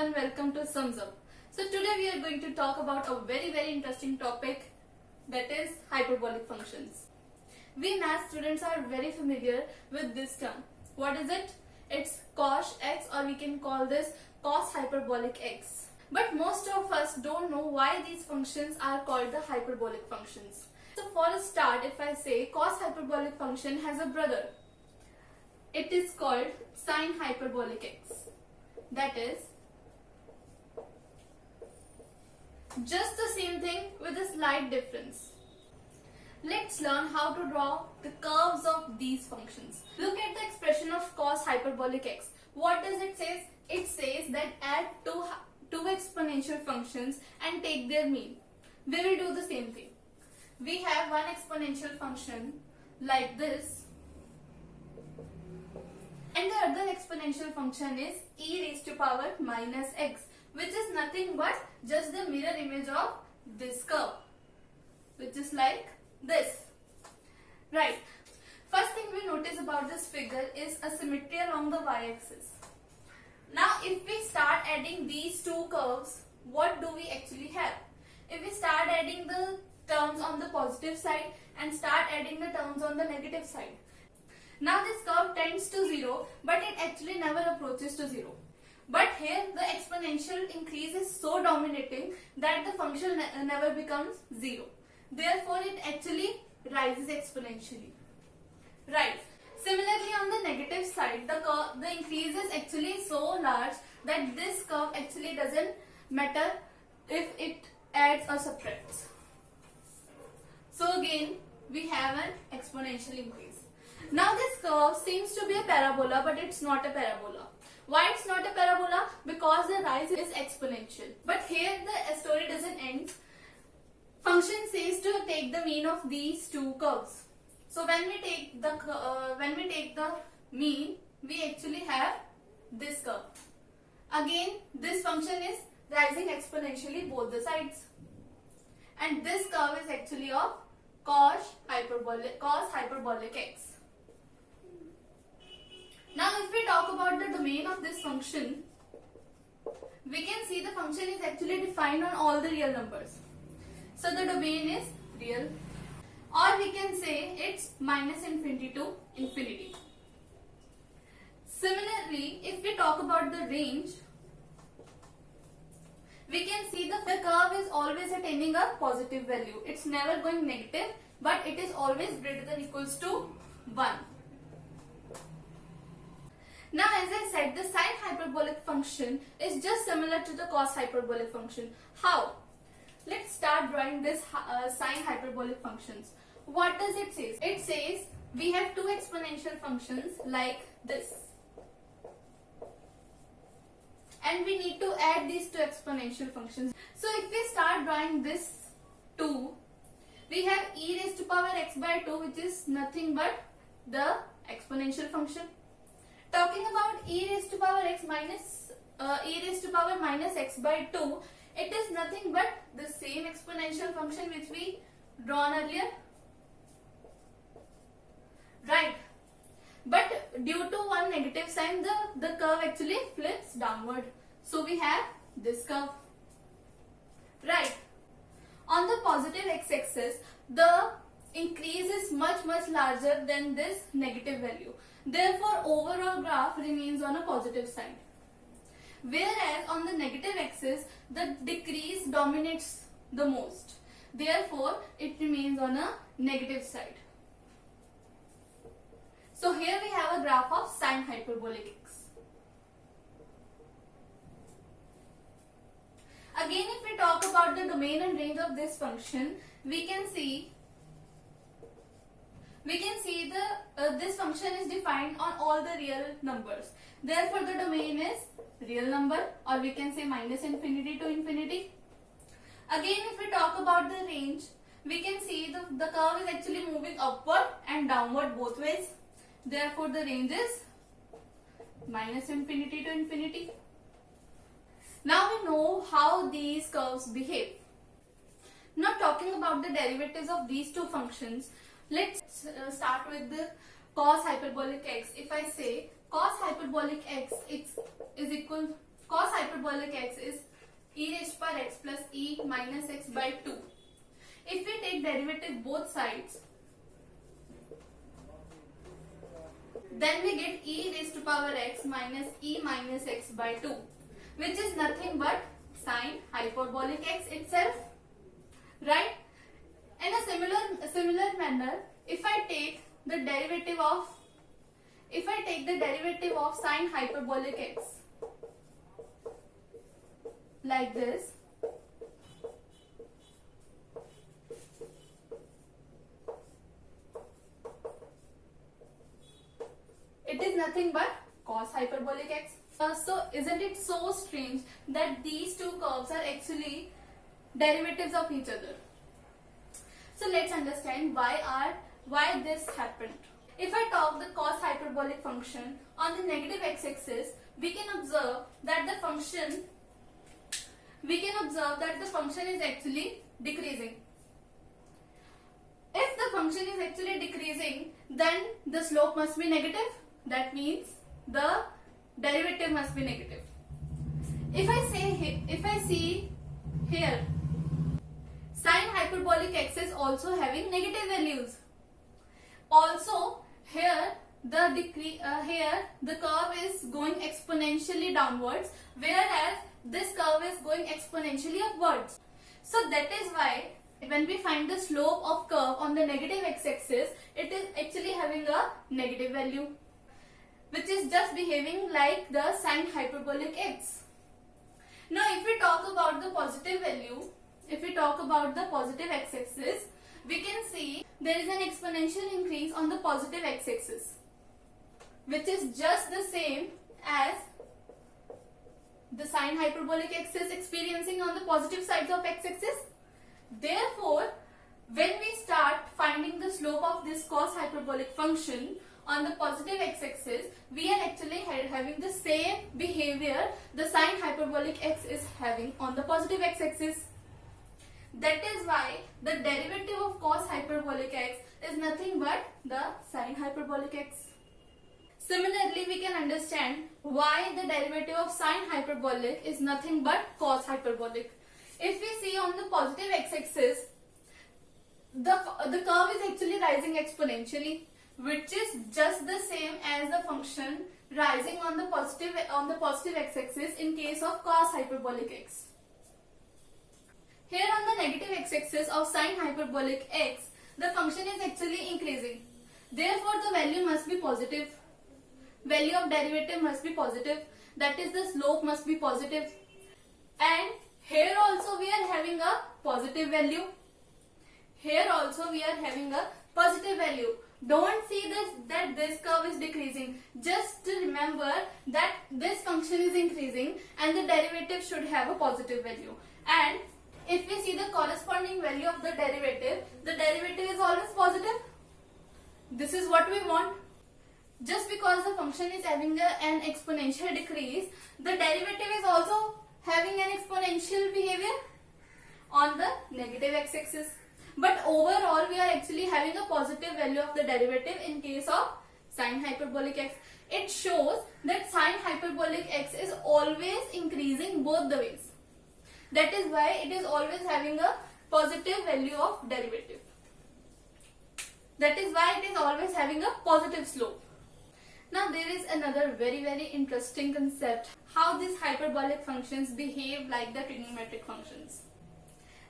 everyone, welcome to Sums Up. So today we are going to talk about a very interesting topic, that is hyperbolic functions. We math students are very familiar with this term. What is it? It's cos x, or we can call this cos hyperbolic x. But most of us don't know why these functions are called the hyperbolic functions. So for a start, if I say cos hyperbolic function has a brother, it is called sine hyperbolic x. That is just the same thing with a slight difference. Let's learn how to draw the curves of these functions. Look at the expression of cos hyperbolic x. What does it say? It says that add two exponential functions and take their mean. We will do the same thing. We have one exponential function like this, and the other exponential function is e raised to power minus x, which is nothing but just the mirror image of this curve, which is like this. Right. First thing we notice about this figure is a symmetry along the y-axis. Now if we start adding these two curves, what do we actually have? If we start adding the terms on the positive side and start adding the terms on the negative side, now this curve tends to 0, but it actually never approaches to 0. But here the exponential increase is so dominating that the function never becomes 0. Therefore it actually rises exponentially. Right. Similarly, on the negative side, the increase is actually so large that this curve actually doesn't matter if it adds or subtracts. So again, we have an exponential increase. Now this curve seems to be a parabola, but it's not a parabola. Why it's not a parabola? Because the rise is exponential. But here the story doesn't end. Function says to take the mean of these two curves. So when we take the mean, we actually have this curve. Again, this function is rising exponentially both the sides, and this curve is actually of cos hyperbolic x. Now if we talk about the domain of this function, we can see the function is actually defined on all the real numbers. So the domain is real, or we can say it's minus infinity to infinity. Similarly, if we talk about the range, we can see the curve is always attaining a positive value. It's never going negative, but it is always greater than equals to 1. Now as I said, the sine hyperbolic function is just similar to the cos hyperbolic function. How? Let's start drawing this sine hyperbolic functions. What does it say? It says we have two exponential functions like this, and we need to add these two exponential functions. So if we start drawing this 2, we have e raised to power x by 2, which is nothing but the exponential function. Talking about e raised to power x minus e raised to power minus x by 2, it is nothing but the same exponential function which we drawn earlier. Right. But due to one negative sign, the curve actually flips downward. So we have this curve. Right. On the positive x-axis, the increase is much larger than this negative value. Therefore, overall graph remains on a positive side. Whereas on the negative axis, the decrease dominates the most. Therefore, it remains on a negative side. So here we have a graph of sine hyperbolic x. Again, if we talk about the domain and range of this function, we can see this function is defined on all the real numbers. Therefore, the domain is real number, or we can say minus infinity to infinity. Again, if we talk about the range, we can see the curve is actually moving upward and downward both ways. Therefore, the range is minus infinity to infinity. Now we know how these curves behave. Now talking about the derivatives of these two functions, let's start with the cos hyperbolic x. If I say cos hyperbolic x is equal cos hyperbolic x is e raised to power x plus e minus x by 2. If we take derivative both sides, then we get e raised to power x minus e minus x by 2, which is nothing but sine hyperbolic x itself, right? In a similar manner, if I take the derivative of sine hyperbolic x like this, it is nothing but cos hyperbolic x. So isn't it so strange that these two curves are actually derivatives of each other? So let's understand why this happened. If I talk the cos hyperbolic function on the negative x-axis, we can observe that the function is actually decreasing. If the function is actually decreasing, then the slope must be negative. That means the derivative must be negative. If I see here, sine hyperbolic x is also having negative values. Also here the curve is going exponentially downwards, whereas this curve is going exponentially upwards. So that is why when we find the slope of curve on the negative x-axis, it is actually having a negative value, which is just behaving like the sine hyperbolic x. Now if we talk about the positive value, if we talk about the positive x-axis, we can see there is an exponential increase on the positive x-axis, which is just the same as the sine hyperbolic x is experiencing on the positive sides of x-axis. Therefore, when we start finding the slope of this cos hyperbolic function on the positive x-axis, we are actually having the same behavior the sine hyperbolic x is having on the positive x-axis. That is why the derivative of cos hyperbolic x is nothing but the sine hyperbolic x. Similarly, we can understand why the derivative of sine hyperbolic is nothing but cos hyperbolic. If we see on the positive x-axis, the curve is actually rising exponentially, which is just the same as the function rising on the positive x-axis in case of cos hyperbolic x. Here on the negative x-axis of sine hyperbolic x, the function is actually increasing. Therefore, the value must be positive. Value of derivative must be positive. That is, the slope must be positive. And here also we are having a positive value. Here also we are having a positive value. Don't see that this curve is decreasing. Just remember that this function is increasing and the derivative should have a positive value. And if we see the corresponding value of the derivative is always positive. This is what we want. Just because the function is having an exponential decrease, the derivative is also having an exponential behavior on the negative x-axis. But overall, we are actually having a positive value of the derivative in case of sine hyperbolic x. It shows that sine hyperbolic x is always increasing both the ways. That is why it is always having a positive value of derivative. That is why it is always having a positive slope. Now there is another very interesting concept, how these hyperbolic functions behave like the trigonometric functions.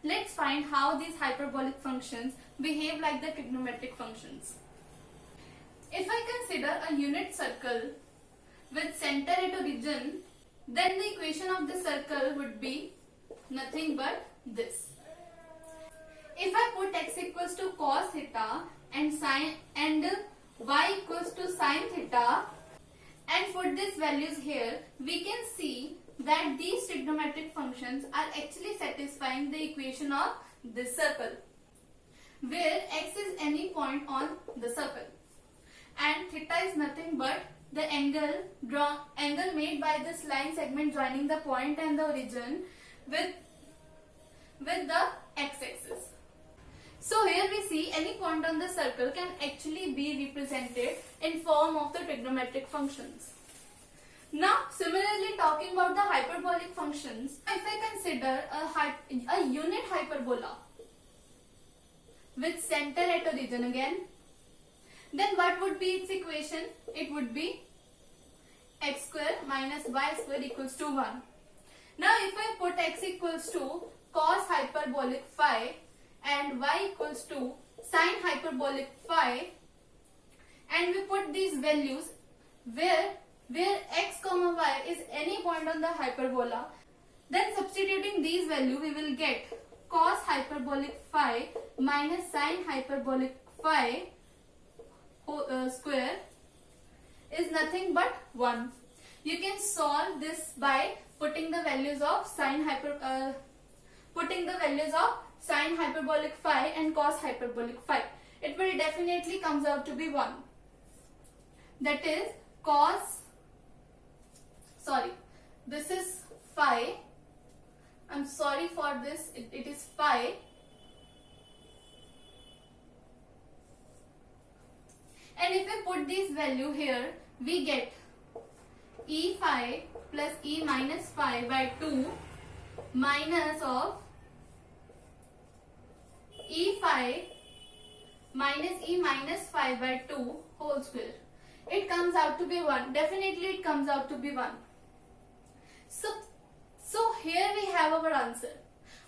Let's find how these hyperbolic functions behave like the trigonometric functions. If I consider a unit circle with center at origin, then the equation of the circle would be nothing but this. If I put x equals to cos theta and y equals to sine theta and put these values here, we can see that these trigonometric functions are actually satisfying the equation of this circle, where x is any point on the circle and theta is nothing but the angle made by this line segment joining the point and the origin with the x-axis. So here we see any point on the circle can actually be represented in form of the trigonometric functions. Now, similarly, talking about the hyperbolic functions, if I consider a unit hyperbola with center at origin again, then what would be its equation? It would be x square minus y square equals to 1. Now, if I put x equals to cos hyperbolic phi and y equals to sin hyperbolic phi, and we put these values where x comma y is any point on the hyperbola, then substituting these values we will get cos hyperbolic phi minus sin hyperbolic phi square is nothing but 1. You can solve this by putting the values of sin hyperbolic phi and cos hyperbolic phi. It will definitely comes out to be 1. That is this is phi. I'm sorry for this. It is phi. And if we put this value here, we get e phi plus e minus phi by 2 minus of e phi minus e minus phi by 2 whole square. It comes out to be 1. Definitely it comes out to be 1. So here we have our answer.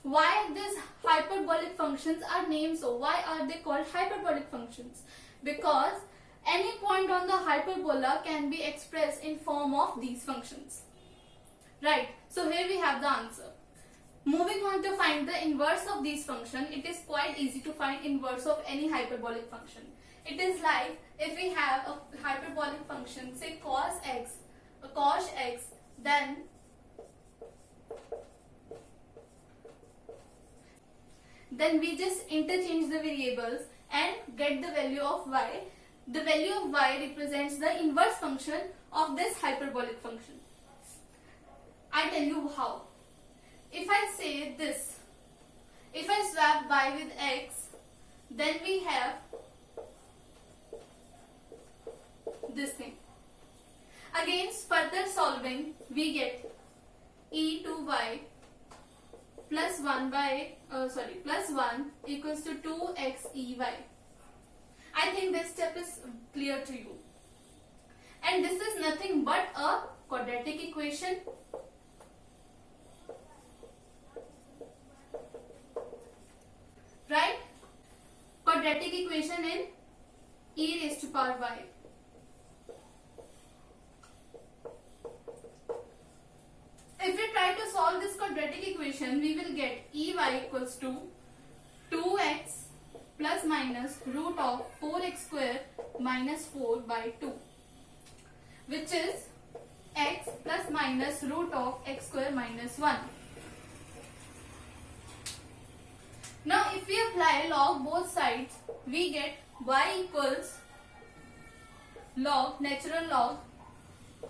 Why these hyperbolic functions are named so? Why are they called hyperbolic functions? Because any point on the hyperbola can be expressed in form of these functions. Right. So here we have the answer. Moving on to find the inverse of these functions, it is quite easy to find inverse of any hyperbolic function. It is like if we have a hyperbolic function, say cos x, then we just interchange the variables and get the value of y. The value of y represents the inverse function of this hyperbolic function. I tell you how. If I say this, if I swap y with x, then we have this thing. Again, further solving, we get e to y plus 1 equals to 2xey. I think this step is clear to you. And this is nothing but a quadratic equation. Right? Quadratic equation in e raised to power y. If we try to solve this quadratic equation, we will get ey equals to 2x plus minus root of 4x square minus 4 by 2, which is x plus minus root of x square minus 1. Now if we apply log both sides, we get y equals natural log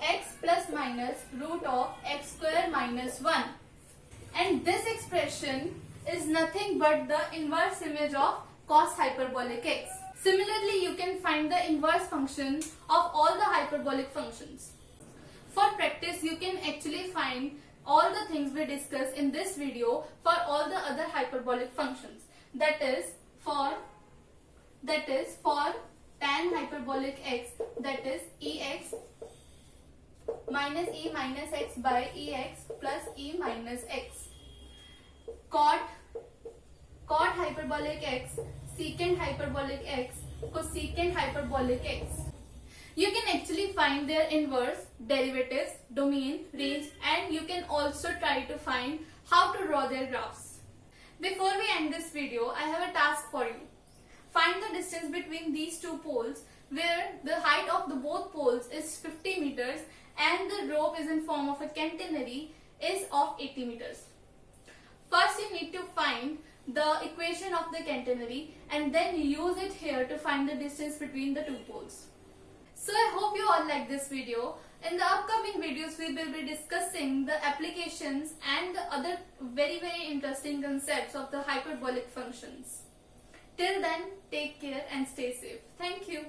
x plus minus root of x square minus 1. And this expression is nothing but the inverse image of cos hyperbolic x. Similarly, you can find the inverse function of all the hyperbolic functions. For practice, you can actually find all the things we discussed in this video for all the other hyperbolic functions. That is for tan hyperbolic x, that is ex minus e minus x by ex plus e minus x. Cot hyperbolic x, secant hyperbolic x, cosecant hyperbolic x. You can actually find their inverse, derivatives, domain, range, and you can also try to find how to draw their graphs. Before we end this video, I have a task for you. Find the distance between these two poles where the height of the both poles is 50 meters and the rope is in form of a catenary is of 80 meters. First you need to find the equation of the catenary and then use it here to find the distance between the two poles. So I hope you all like this video. In the upcoming videos we will be discussing the applications and the other very interesting concepts of the hyperbolic functions. Till then, take care and stay safe. Thank you.